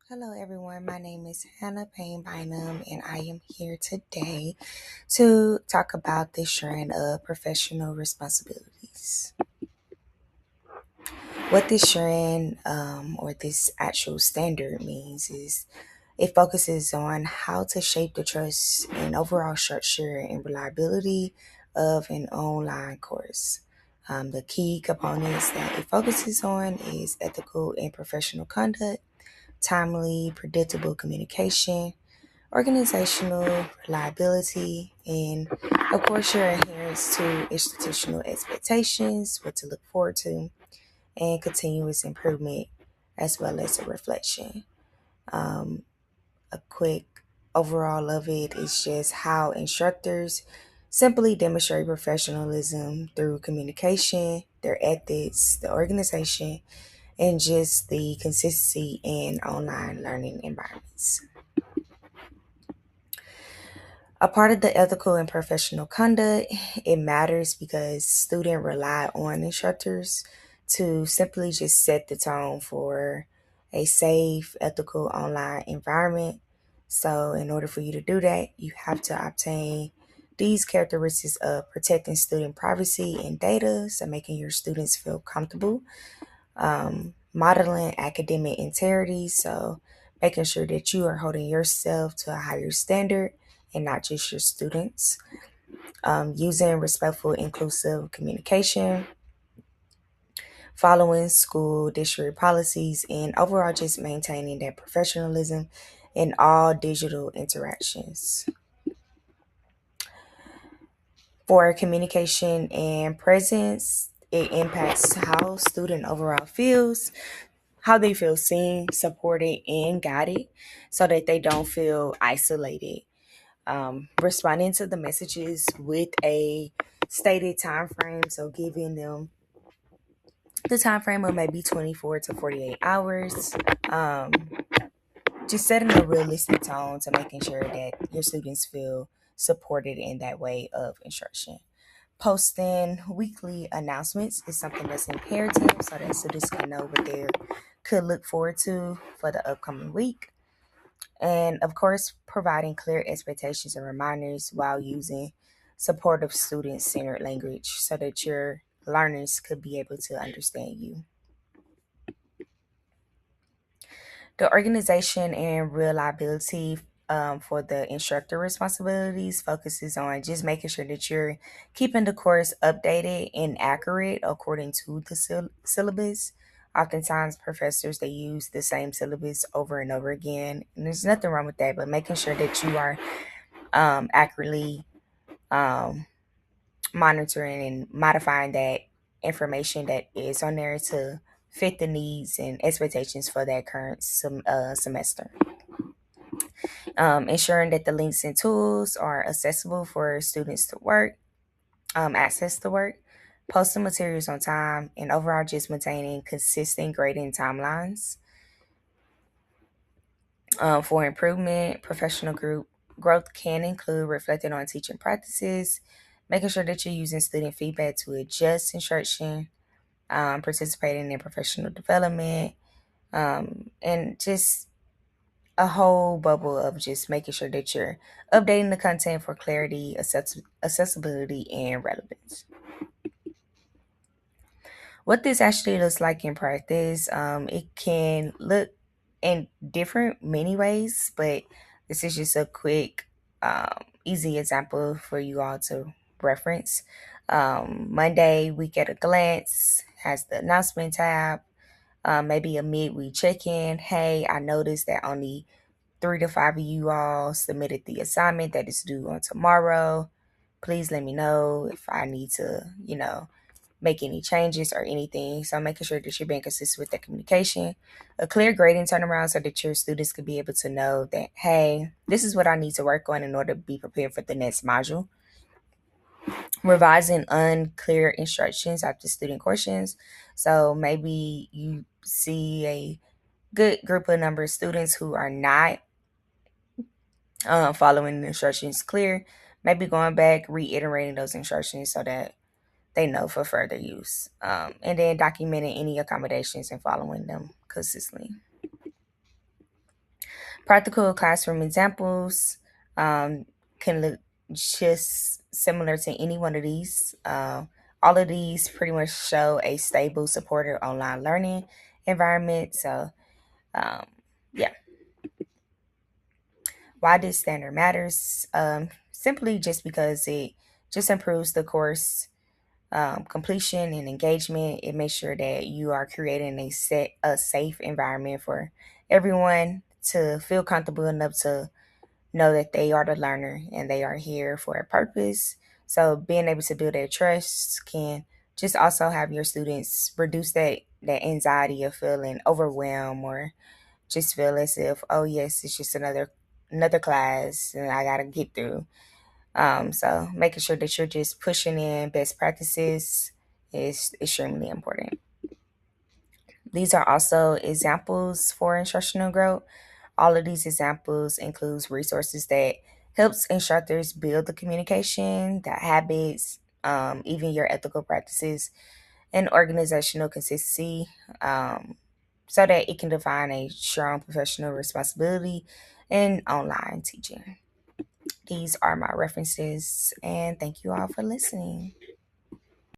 Hello, everyone. My name is Hannah Payne Bynum, and I am here today to talk about the strand of professional responsibilities. What this strand or this actual standard means is it focuses on how to shape the trust and overall structure and reliability of an online course. The key components that it focuses on is ethical and professional conduct, timely, predictable communication, organizational reliability, and of course, your adherence to institutional expectations, what to look forward to, and continuous improvement, as well as a reflection. Um, a quick overall of it is just how instructors simply demonstrate professionalism through communication, their ethics, the organization, and just the consistency in online learning environments. A part of the ethical and professional conduct, it matters because students rely on instructors to simply just set the tone for a safe, ethical online environment. So, in order for you to do that, you have to obtain these characteristics of protecting student privacy and data, so making your students feel comfortable, modeling academic integrity, so making sure that you are holding yourself to a higher standard and not just your students, using respectful, inclusive communication, following school district policies, and overall just maintaining that professionalism in all digital interactions. For communication and presence, it impacts how student overall feels, how they feel seen, supported, and guided so that they don't feel isolated. Responding to the messages with a stated time frame, so giving them the time frame of maybe 24 to 48 hours. Um, just setting a realistic tone to making sure that your students feel supported in that way of instruction. Posting weekly announcements is something that's imperative so that students can know what they could look forward to for the upcoming week. And of course, providing clear expectations and reminders while using supportive student centered language so that your learners could be able to understand you. The organization and reliability for the instructor responsibilities focuses on just making sure that you're keeping the course updated and accurate according to the syllabus. Oftentimes, professors they use the same syllabus over and over again, and there's nothing wrong with that. But making sure that you are accurately um, monitoring and modifying that information that is on there to fit the needs and expectations for that current semester. Ensuring that the links and tools are accessible for students to work, access to work, posting materials on time, and overall just maintaining consistent grading timelines. For improvement, professional group growth can include reflecting on teaching practices, making sure that you're using student feedback to adjust instruction, participating in professional development, and just a whole bubble of just making sure that you're updating the content for clarity, accessibility, and relevance. What this actually looks like in practice, it can look in different many ways, but this is just a quick, easy example for you all to reference. Monday, week at a glance has the announcement tab. Maybe a midweek check-in. Hey, I noticed that only 3 to 5 of you all submitted the assignment that is due on tomorrow. Please let me know if I need to, make any changes or anything. So making sure that you're being consistent with the communication, a clear grading turnaround so that your students could be able to know that, hey, this is what I need to work on in order to be prepared for the next module. Revising unclear instructions after student questions. So maybe you see a good group of number of students who are not following the instructions clear, maybe going back, reiterating those instructions so that they know for further use. And then documenting any accommodations and following them consistently. Practical classroom examples can look just similar to any one of these. All of these pretty much show a stable, supportive online learning environment. So, um, yeah, why this standard matters? Simply just because it just improves the course completion and engagement. It makes sure that you are creating a safe environment for everyone to feel comfortable enough to know that they are the learner and they are here for a purpose. So being able to build that trust can just also have your students reduce that anxiety of feeling overwhelmed or just feel as if, oh yes, it's just another class and I gotta get through. So making sure that you're just pushing in best practices is extremely important. These are also examples for instructional growth. All of these examples includes resources that helps instructors build the communication, the habits, even your ethical practices and organizational consistency, so that it can define a strong professional responsibility in online teaching. These are my references, and thank you all for listening.